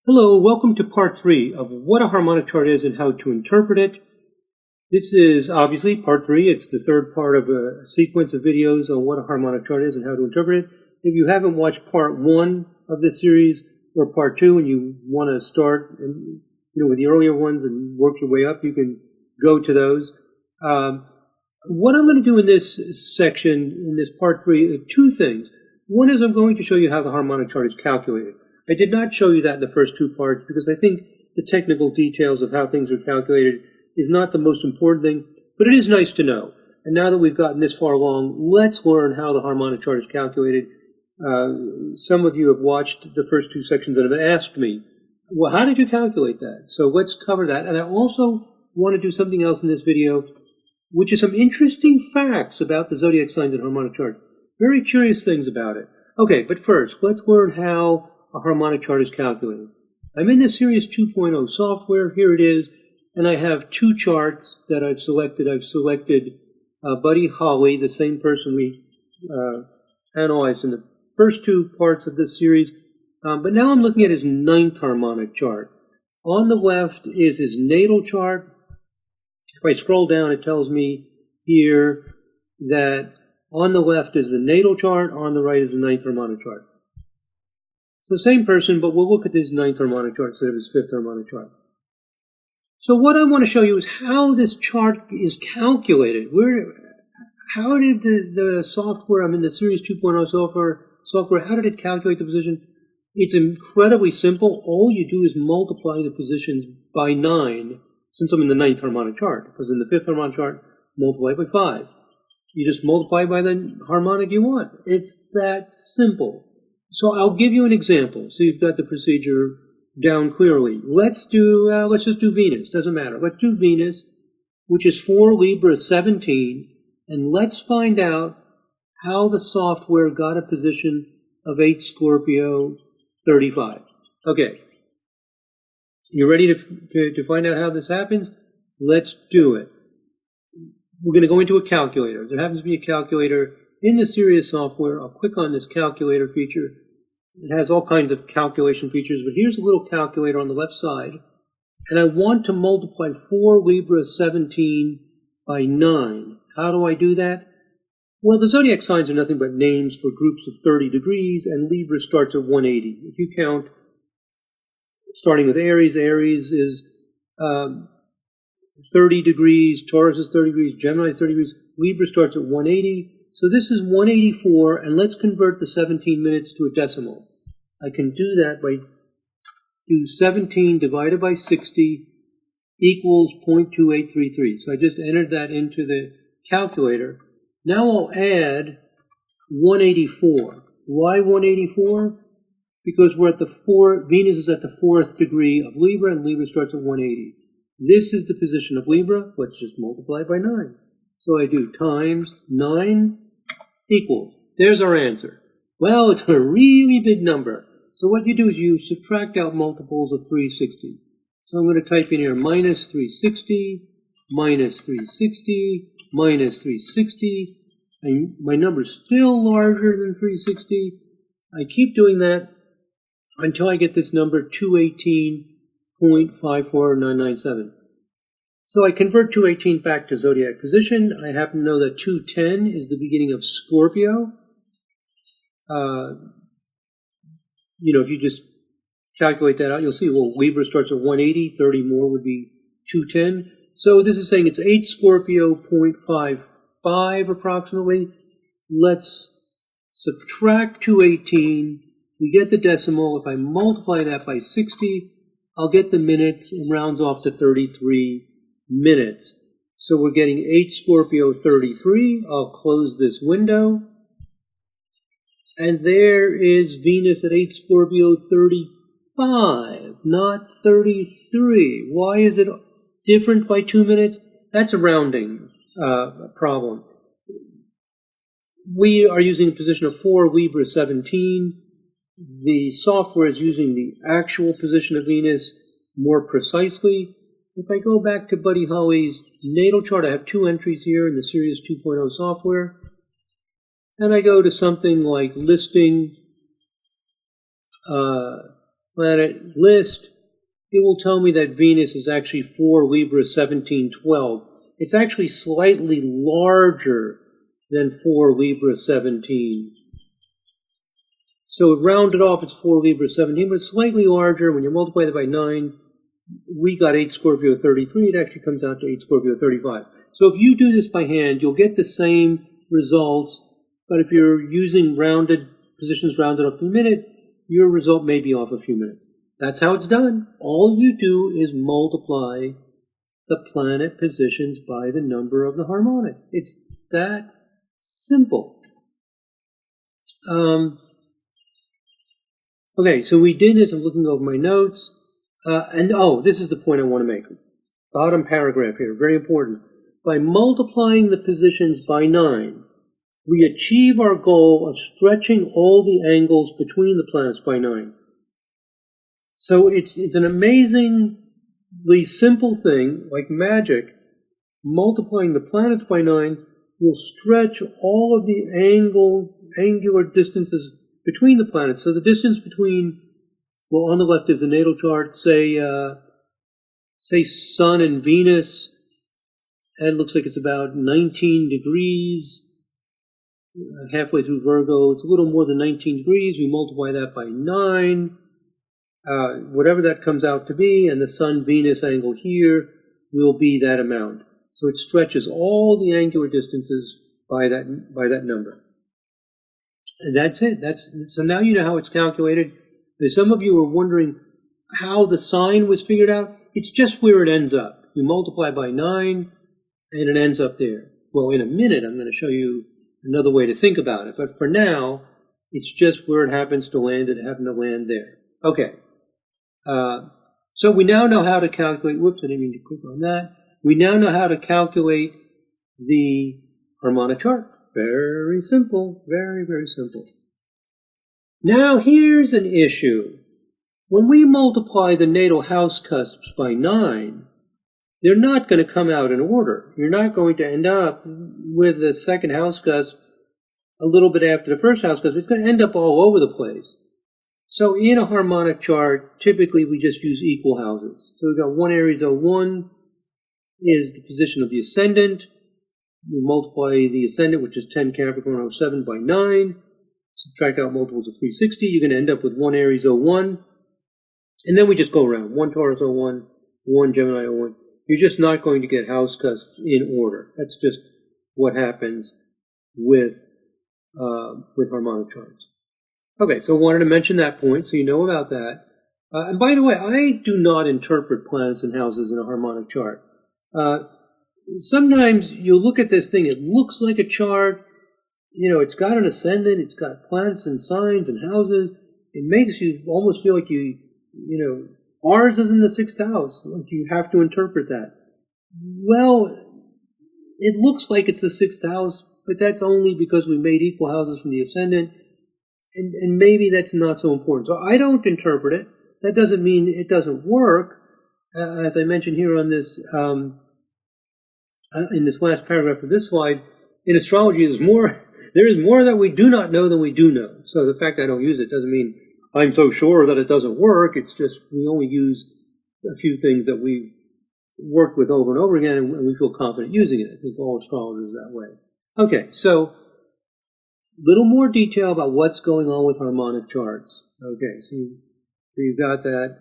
Hello, welcome to part 3 of what a harmonic chart is and how to interpret it. This is obviously part 3. It's the third part of a sequence of videos on what a harmonic chart is and how to interpret it. If you haven't watched part 1 of this series or part 2 and you want to start with the earlier ones and work your way up, you can go to those. What I'm going to do in this section, in this part 3, are two things. One is I'm going to show you how the harmonic chart is calculated. I did not show you that in the first two parts because I think the technical details of how things are calculated is not the most important thing, but it is nice to know. And now that we've gotten this far along, let's learn how the harmonic chart is calculated. Some of you have watched the first two sections and have asked me, well, how did you calculate that? So let's cover that. And I also want to do something else in this video, which is some interesting facts about the zodiac signs and harmonic charts. Very curious things about it. Okay, but first, let's learn how a harmonic chart is calculated. I'm in the Series 2.0 software. Here it is. And I have two charts that I've selected. I've selected Buddy Holly, the same person we analyzed in the first two parts of this series. But now I'm looking at his ninth harmonic chart. On the left is his natal chart. If I scroll down, it tells me here that on the left is the natal chart. On the right is the ninth harmonic chart. So same person, but we'll look at his ninth harmonic chart instead of his fifth harmonic chart. So what I want to show you is how this chart is calculated. How did the software, I'm in the Series 2.0 software, how did it calculate the position? It's incredibly simple. All you do is multiply the positions by 9, since I'm in the ninth harmonic chart. If I was in the fifth harmonic chart, multiply by 5. You just multiply by the harmonic you want. It's that simple. So I'll give you an example. So you've got the procedure down clearly. Let's just do Venus. Doesn't matter. Let's do Venus, which is 4 Libra 17, and let's find out how the software got a position of 8 Scorpio 35. Okay. You ready to find out how this happens? Let's do it. We're going to go into a calculator. There happens to be a calculator in the Sirius software. I'll click on this calculator feature. It has all kinds of calculation features, but here's a little calculator on the left side. And I want to multiply 4 Libra 17 by 9. How do I do that? Well, the zodiac signs are nothing but names for groups of 30 degrees, and Libra starts at 180. If you count, starting with Aries, Aries is 30 degrees, Taurus is 30 degrees, Gemini is 30 degrees, Libra starts at 180. So this is 184, and let's convert the 17 minutes to a decimal. I can do that by do 17 divided by 60 equals 0.2833. So I just entered that into the calculator. Now I'll add 184. Why 184? Because we're at the Venus is at the 4th degree of Libra, and Libra starts at 180. This is the position of Libra. Let's just multiply by 9. So I do times 9 equals. There's our answer. Well, it's a really big number. So what you do is you subtract out multiples of 360. So I'm going to type in here minus 360, minus 360, minus 360. And my number's still larger than 360. I keep doing that until I get this number 218.54997. So I convert 218 back to zodiac position. I happen to know that 210 is the beginning of Scorpio. If you just calculate that out, you'll see, well, Libra starts at 180, 30 more would be 210. So this is saying it's 8 Scorpio 0.55 approximately. Let's subtract 218. We get the decimal. If I multiply that by 60, I'll get the minutes and rounds off to 33 minutes. So we're getting 8 Scorpio 33. I'll close this window. And there is Venus at 8 Scorpio 35, not 33. Why is it different by 2 minutes? That's a rounding problem. We are using a position of 4 Libra 17. The software is using the actual position of Venus more precisely. If I go back to Buddy Holly's natal chart, I have 2 entries here in the Series 2.0 software. And I go to something like listing planet list, it will tell me that Venus is actually 4 Libra 1712. It's actually slightly larger than 4 Libra 17. So rounded off, it's 4 Libra 17, but it's slightly larger. When you multiply that by 9, we got 8 Scorpio 33. It actually comes out to 8 Scorpio 35. So if you do this by hand, you'll get the same results, but if you're using rounded positions rounded up to the minute, your result may be off a few minutes. That's how it's done. All you do is multiply the planet positions by the number of the harmonic. It's that simple. Okay, so we did this. I'm looking over my notes. This is the point I want to make. Bottom paragraph here, very important. By multiplying the positions by 9, we achieve our goal of stretching all the angles between the planets by 9. So it's an amazingly simple thing, like magic. Multiplying the planets by 9 will stretch all of the angular distances between the planets. So the distance between, well, on the left is the natal chart, say Sun and Venus. It looks like it's about 19 degrees. Halfway through Virgo, it's a little more than 19 degrees. We multiply that by 9. Whatever that comes out to be, and the Sun-Venus angle here will be that amount. So it stretches all the angular distances by that number. And that's it. So now you know how it's calculated. And some of you are wondering how the sign was figured out. It's just where it ends up. You multiply by 9, and it ends up there. Well, in a minute, I'm going to show you another way to think about it. But for now, it's just where it happens to land. It happened to land there. Okay. So we now know how to calculate, whoops, I didn't mean to click on that. We now know how to calculate the harmonic chart. Very simple, very, very simple. Now here's an issue. When we multiply the natal house cusps by 9, they're not going to come out in order. You're not going to end up with the second house cusp a little bit after the first house cusp. It's going to end up all over the place. So in a harmonic chart, typically we just use equal houses. So we've got 1 Aries 01 is the position of the ascendant. We multiply the ascendant, which is 10 Capricorn 07, by 9. Subtract out multiples of 360. You're going to end up with 1 Aries 01. And then we just go around. 1 Taurus 01, 1 Gemini 01. You're just not going to get house cusps in order. That's just what happens with harmonic charts. Okay, so I wanted to mention that point so you know about that. And by the way, I do not interpret planets and houses in a harmonic chart. Sometimes you'll look at this thing, it looks like a chart. You know, it's got an ascendant, it's got planets and signs and houses. It makes you almost feel like ours is in the 6th house. Like you have to interpret that. Well, it looks like it's the 6th house, but that's only because we made equal houses from the ascendant. And maybe that's not so important. So I don't interpret it. That doesn't mean it doesn't work. As I mentioned here on this, in this last paragraph of this slide, in astrology, there is more that we do not know than we do know. So the fact I don't use it doesn't mean I'm so sure that it doesn't work. It's just we only use a few things that we've worked with over and over again, and we feel confident using it. I think all astrologers are that way. Okay, so little more detail about what's going on with harmonic charts. Okay, so you've got that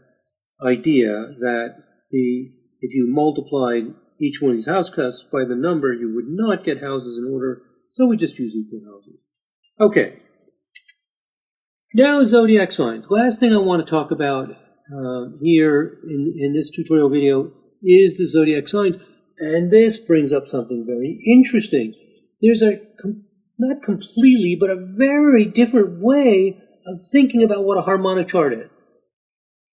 idea that if you multiplied each one of these house cusps by the number, you would not get houses in order, so we just use equal houses. Okay, now zodiac signs. Last thing I want to talk about here in this tutorial video is the zodiac signs, and this brings up something very interesting. There's not completely, but a very different way of thinking about what a harmonic chart is.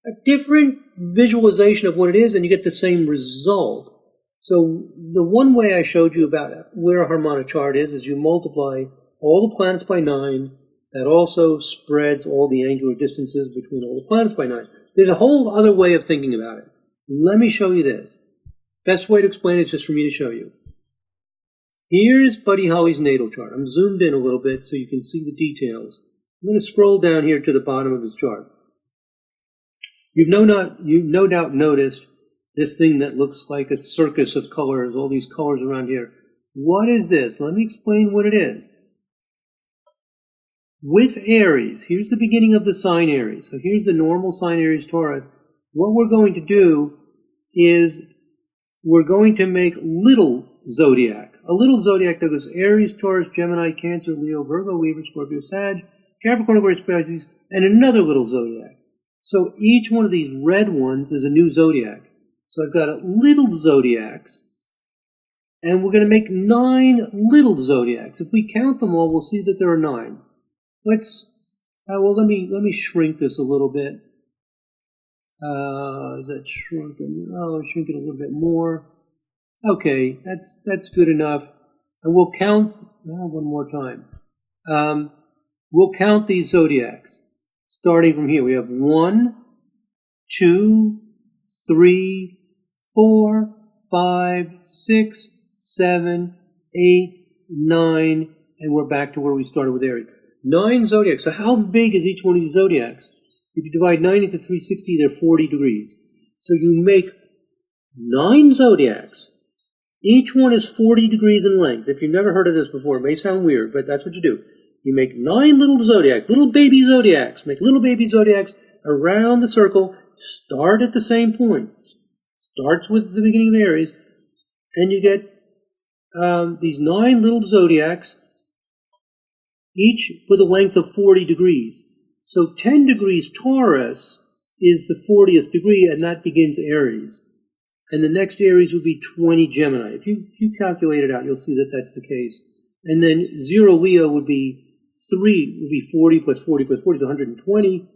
A different visualization of what it is, and you get the same result. So the one way I showed you about where a harmonic chart is you multiply all the planets by 9. That also spreads all the angular distances between all the planets by 9. There's a whole other way of thinking about it. Let me show you this. Best way to explain it is just for me to show you. Here's Buddy Holly's natal chart. I'm zoomed in a little bit so you can see the details. I'm going to scroll down here to the bottom of his chart. You've no doubt noticed this thing that looks like a circus of colors, all these colors around here. What is this? Let me explain what it is. With Aries, here's the beginning of the sign Aries. So here's the normal sign Aries Taurus. What we're going to do is we're going to make little zodiac. A little zodiac that goes Aries, Taurus, Gemini, Cancer, Leo, Virgo, Libra, Scorpio, Sag, Capricorn, Aquarius, Pisces, and another little zodiac. So each one of these red ones is a new zodiac. So I've got little zodiacs, and we're going to make 9 little zodiacs. If we count them all, we'll see that there are 9. Let me shrink this a little bit. Is that shrunken? Oh, shrink it a little bit more. Okay, that's good enough. And we'll count one more time. We'll count these zodiacs starting from here. We have 1, 2, 3, 4, 5, 6, 7, 8, 9, and we're back to where we started with Aries. 9 zodiacs. So how big is each one of these zodiacs? If you divide 9 into 360, they're 40 degrees. So you make 9 zodiacs. Each one is 40 degrees in length. If you've never heard of this before, it may sound weird, but that's what you do. You make 9 little zodiacs, little baby zodiacs. Make little baby zodiacs around the circle. Start at the same point. Starts with the beginning of Aries. And you get these 9 little zodiacs, each with a length of 40 degrees. So 10 degrees Taurus is the 40th degree, and that begins Aries. And the next Aries would be 20 Gemini. If you calculate it out, you'll see that that's the case. And then 0 Leo would be 40 plus 40 plus 40 is 120.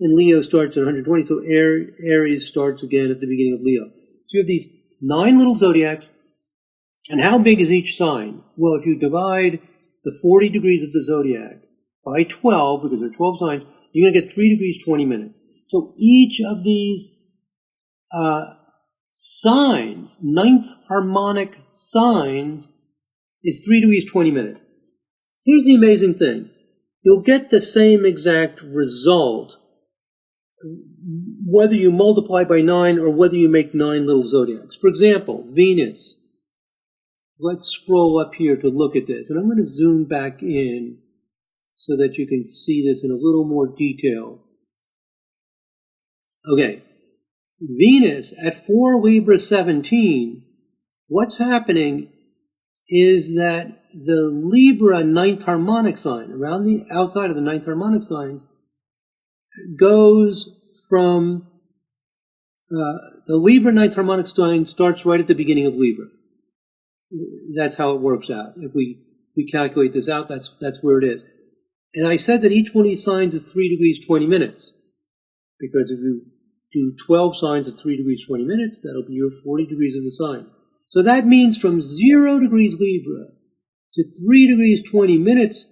And Leo starts at 120, so Aries starts again at the beginning of Leo. So you have these 9 little zodiacs. And how big is each sign? Well, if you divide the 40 degrees of the zodiac by 12, because there are 12 signs, you're going to get 3 degrees, 20 minutes. So each of these signs, 9th harmonic signs, is 3 degrees, 20 minutes. Here's the amazing thing. You'll get the same exact result whether you multiply by 9 or whether you make 9 little zodiacs. For example, Venus. Let's scroll up here to look at this. And I'm going to zoom back in so that you can see this in a little more detail. Okay. Venus at 4 Libra 17, what's happening is that the Libra 9th harmonic sign, around the outside of the 9th harmonic signs, goes from the Libra 9th harmonic sign starts right at the beginning of Libra. That's how it works out. If we calculate this out, that's where it is. And I said that each one of these signs is 3 degrees, 20 minutes. Because if you do 12 signs of 3 degrees, 20 minutes, that'll be your 40 degrees of the sign. So that means from 0 degrees Libra to 3 degrees, 20 minutes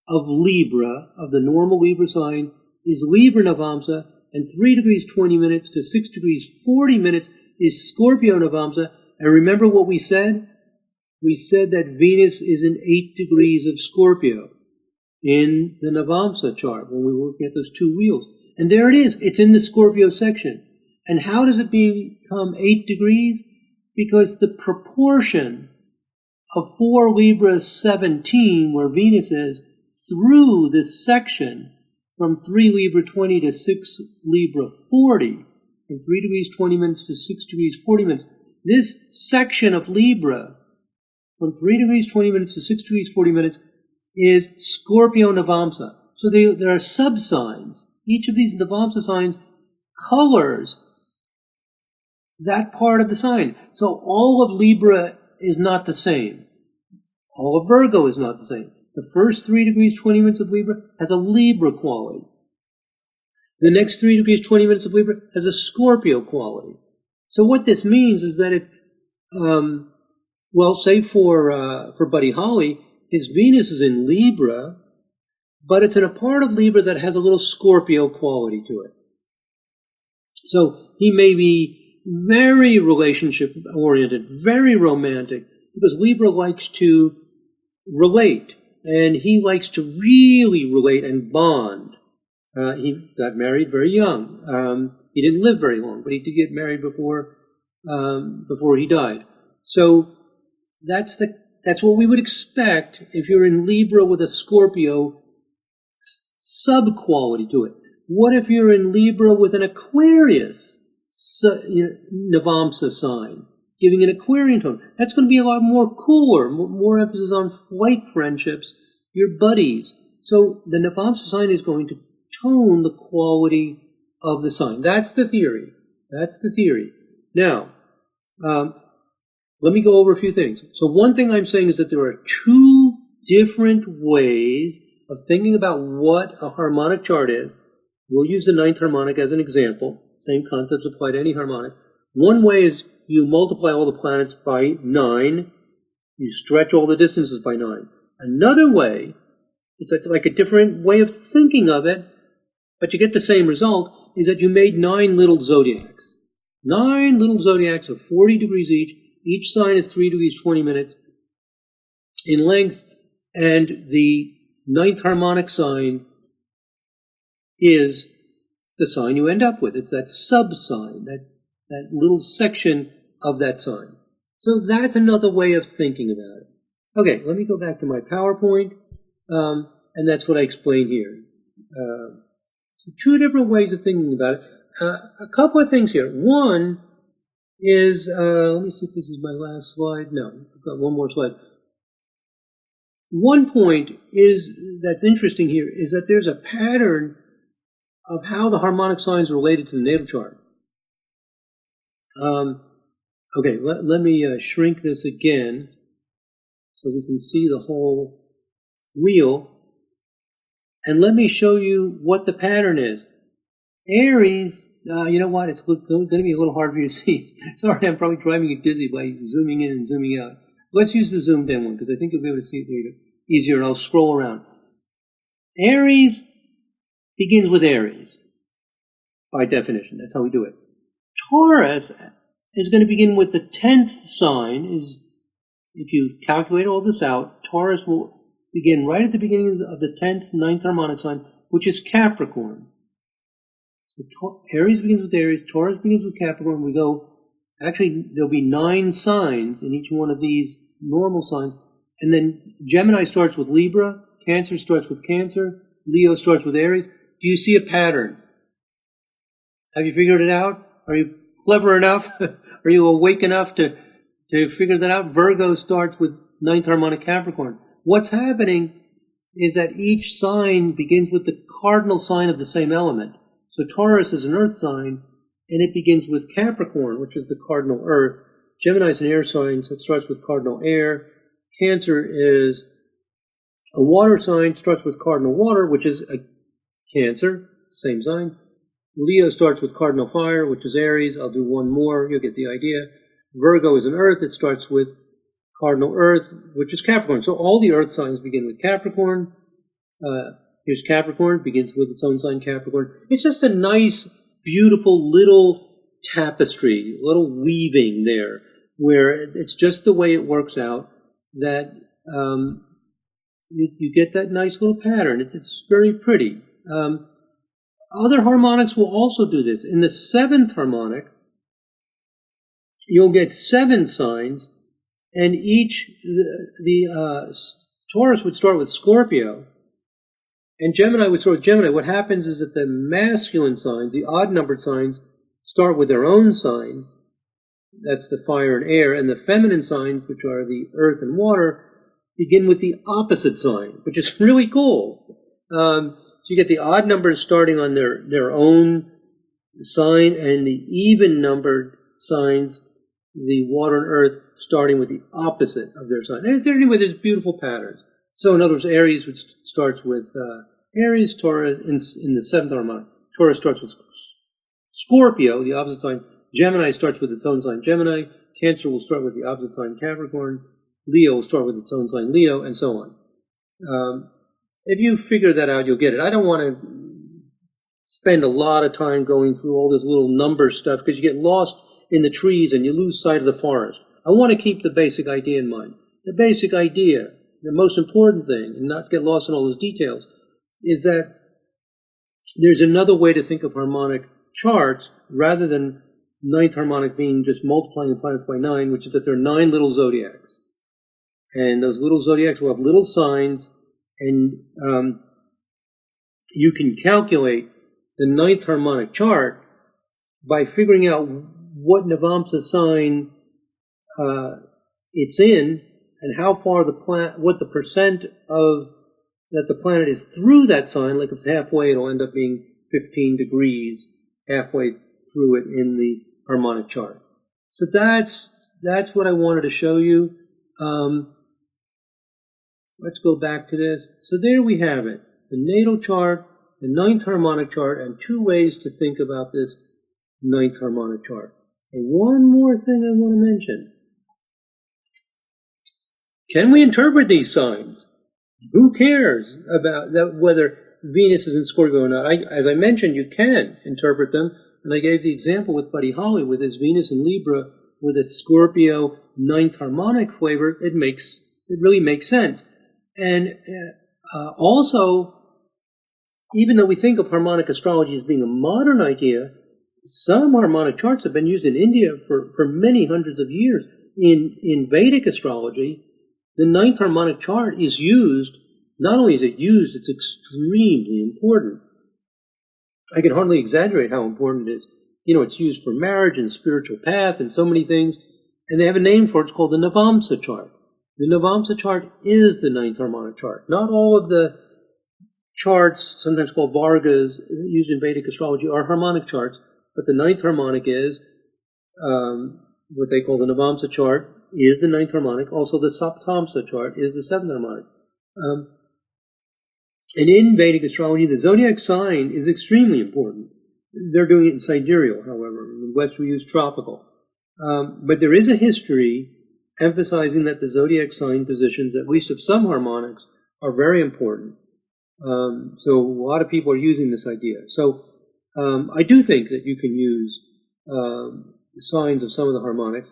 of Libra, of the normal Libra sign, is Libra Navamsa, and 3 degrees, 20 minutes to 6 degrees, 40 minutes is Scorpio Navamsa. And remember what we said? We said that Venus is in 8 degrees of Scorpio in the Navamsa chart when we were looking at those 2 wheels. And there it is. It's in the Scorpio section. And how does it become 8 degrees? Because the proportion of 4 Libra 17, where Venus is, through this section from 3 Libra 20 to 6 Libra 40, from 3 degrees 20 minutes to 6 degrees 40 minutes, this section of Libra from 3 degrees 20 minutes to 6 degrees 40 minutes is Scorpio Navamsa. So there are sub-signs. Each of these Navamsa signs colors that part of the sign. So all of Libra is not the same. All of Virgo is not the same. The first 3 degrees 20 minutes of Libra has a Libra quality. The next 3 degrees 20 minutes of Libra has a Scorpio quality. So what this means is that if, say for Buddy Holly, his Venus is in Libra, but it's in a part of Libra that has a little Scorpio quality to it. So he may be very relationship-oriented, very romantic, because Libra likes to relate, and he likes to really relate and bond. He got married very young. He didn't live very long, but he did get married before he died. So that's what we would expect if you're in Libra with a Scorpio sub-quality to it. What if you're in Libra with an Aquarius Navamsa sign, giving an Aquarian tone? That's going to be a lot more cooler, more emphasis on flight friendships, your buddies. So the Navamsa sign is going to tone the quality of the sign. That's the theory. Now, let me go over a few things. So one thing I'm saying is that there are two different ways of thinking about what a harmonic chart is. We'll use the ninth harmonic as an example. Same concepts apply to any harmonic. One way is you multiply all the planets by 9. You stretch all the distances by 9. Another way, it's like a different way of thinking of it, but you get the same result, is that you made 9 little zodiacs. 9 little zodiacs of 40 degrees each. Each sign is 3 degrees 20 minutes in length, and the ninth harmonic sign is the sign you end up with. It's that sub-sign, that little section of that sign. So that's another way of thinking about it. Okay, let me go back to my PowerPoint, and that's what I explained here. Two different ways of thinking about it. A couple of things here. One is, let me see if this is my last slide. No, I've got one more slide. One point that's interesting here is that there's a pattern of how the harmonic signs are related to the natal chart. Okay, let me shrink this again so we can see the whole wheel. And let me show you what the pattern is. Aries, you know what? It's going to be a little hard for you to see. Sorry, I'm probably driving you dizzy by zooming in and zooming out. Let's use the zoomed in one because I think you'll be able to see it later easier, and I'll scroll around. Aries begins with Aries, by definition. That's how we do it. Taurus is going to begin with the 10th sign. If you calculate all this out, Taurus will begin right at the beginning of the 10th, 9th harmonic sign, which is Capricorn. So Aries begins with Aries, Taurus begins with Capricorn. We go, actually, there'll be 9 signs in each one of these normal signs. And then Gemini starts with Libra, Cancer starts with Cancer, Leo starts with Aries. Do you see a pattern? Have you figured it out? Are you clever enough? Are you awake enough to figure that out? Virgo starts with 9th harmonic Capricorn. What's happening is that each sign begins with the cardinal sign of the same element. So Taurus is an earth sign, and it begins with Capricorn, which is the cardinal earth. Gemini is an air sign, so it starts with cardinal air. Cancer is a water sign, starts with cardinal water, which is a Cancer, same sign. Leo starts with cardinal fire, which is Aries. I'll do one more, you'll get the idea. Virgo is an earth, it starts with cardinal earth, which is Capricorn. So all the earth signs begin with Capricorn. Here's Capricorn, begins with its own sign, Capricorn. It's just a nice, beautiful little tapestry, little weaving there, where it's just the way it works out that you get that nice little pattern. It's very pretty. Other harmonics will also do this. In the 7th harmonic, you'll get 7 signs, and each, Taurus would start with Scorpio, and Gemini would start with Gemini. What happens is that the masculine signs, the odd-numbered signs, start with their own sign. That's the fire and air. And the feminine signs, which are the earth and water, begin with the opposite sign, which is really cool. So you get the odd numbers starting on their own sign, and the even-numbered signs, the water and earth, starting with the opposite of their sign. And anyway, there's beautiful patterns. So in other words, Aries starts with Aries, Taurus, in the 7th harmonic. Taurus starts with Scorpio, the opposite sign. Gemini starts with its own sign, Gemini. Cancer will start with the opposite sign, Capricorn. Leo will start with its own sign, Leo, and so on. If you figure that out, you'll get it. I don't want to spend a lot of time going through all this little number stuff because you get lost in the trees and you lose sight of the forest. I want to keep the basic idea in mind. The basic idea, the most important thing, and not get lost in all those details, is that there's another way to think of harmonic charts rather than ninth harmonic being just multiplying the planets by 9, which is that there are 9 little zodiacs. And those little zodiacs will have little signs, and you can calculate the ninth harmonic chart by figuring out what Navamsa sign it's in, and how far what the percent of that the planet is through that sign. Like if it's halfway, it'll end up being 15 degrees halfway through it in the harmonic chart. So that's what I wanted to show you. Let's go back to this. So there we have it. The natal chart, the ninth harmonic chart, and 2 ways to think about this ninth harmonic chart. And one more thing I want to mention. Can we interpret these signs? Who cares about that, whether Venus is in Scorpio or not? As I mentioned, you can interpret them. And I gave the example with Buddy Holly with his Venus in Libra with a Scorpio ninth harmonic flavor. It really makes sense. And also, even though we think of harmonic astrology as being a modern idea, some harmonic charts have been used in India for many hundreds of years. In Vedic astrology, the ninth harmonic chart is used. Not only is it used, it's extremely important. I can hardly exaggerate how important it is. You know, it's used for marriage and spiritual path and so many things. And they have a name for it. It's called the Navamsa chart. The Navamsa chart is the ninth harmonic chart. Not all of the charts, sometimes called Vargas, used in Vedic astrology, are harmonic charts. But the ninth harmonic is what they call the Navamsa chart, is the ninth harmonic. Also, the Saptamsa chart is the seventh harmonic. And in Vedic astrology, the zodiac sign is extremely important. They're doing it in sidereal, however. In the West, we use tropical. But there is a history emphasizing that the zodiac sign positions, at least of some harmonics, are very important. So a lot of people are using this idea. So I do think that you can use signs of some of the harmonics.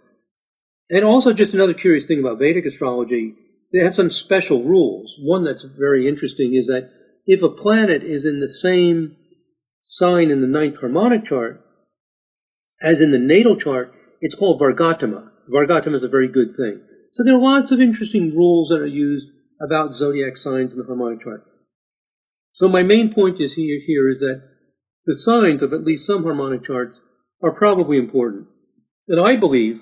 And also, just another curious thing about Vedic astrology, they have some special rules. One that's very interesting is that if a planet is in the same sign in the ninth harmonic chart as in the natal chart, it's called Vargatama. Vargatama is a very good thing. So there are lots of interesting rules that are used about zodiac signs in the harmonic chart. So my main point is here is that the signs of at least some harmonic charts are probably important. And I believe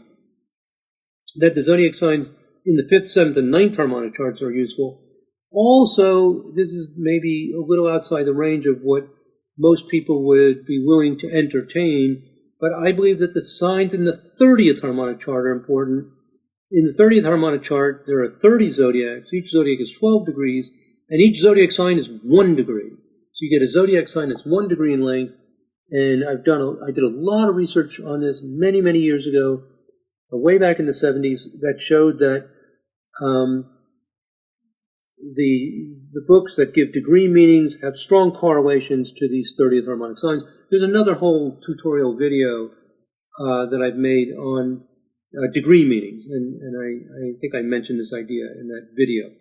that the zodiac signs in the 5th, 7th, and 9th harmonic charts are useful. Also, this is maybe a little outside the range of what most people would be willing to entertain, but I believe that the signs in the 30th harmonic chart are important. In the 30th harmonic chart, there are 30 zodiacs. Each zodiac is 12 degrees, and each zodiac sign is 1 degree. So you get a zodiac sign that's 1 degree in length, and I did a lot of research on this many, many years ago, way back in the 70s, that showed that the books that give degree meanings have strong correlations to these 30th harmonic signs. There's another whole tutorial video that I've made on degree meanings, and I think I mentioned this idea in that video.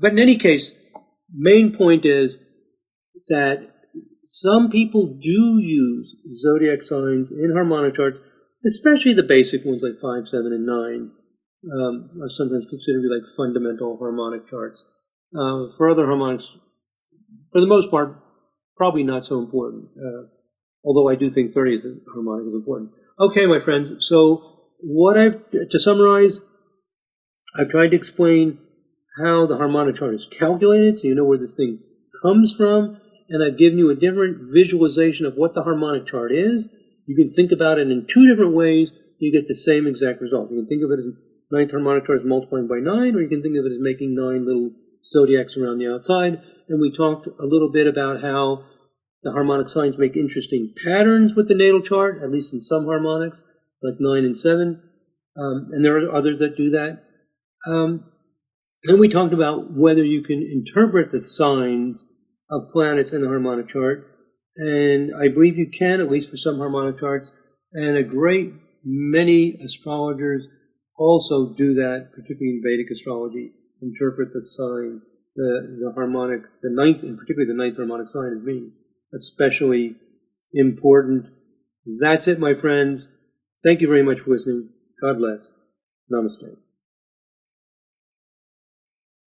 But in any case, main point is that some people do use zodiac signs in harmonic charts, especially the basic ones like 5, 7, and 9, are sometimes considered to be like fundamental harmonic charts. For other harmonics, for the most part, probably not so important, although I do think 30th harmonic is important. Okay, my friends, so to summarize, I've tried to explain how the harmonic chart is calculated, so you know where this thing comes from, and I've given you a different visualization of what the harmonic chart is. You can think about it in 2 different ways. You get the same exact result. You can think of it as ninth harmonic chart is multiplying by 9, or you can think of it as making 9 little zodiacs around the outside. And we talked a little bit about how the harmonic signs make interesting patterns with the natal chart, at least in some harmonics, like 9 and 7. And there are others that do that. And we talked about whether you can interpret the signs of planets in the harmonic chart. And I believe you can, at least for some harmonic charts. And a great many astrologers also do that, particularly in Vedic astrology, interpret the sign, the harmonic, the ninth, and particularly the ninth harmonic sign as being especially important. That's it, my friends. Thank you very much for listening. God bless. Namaste.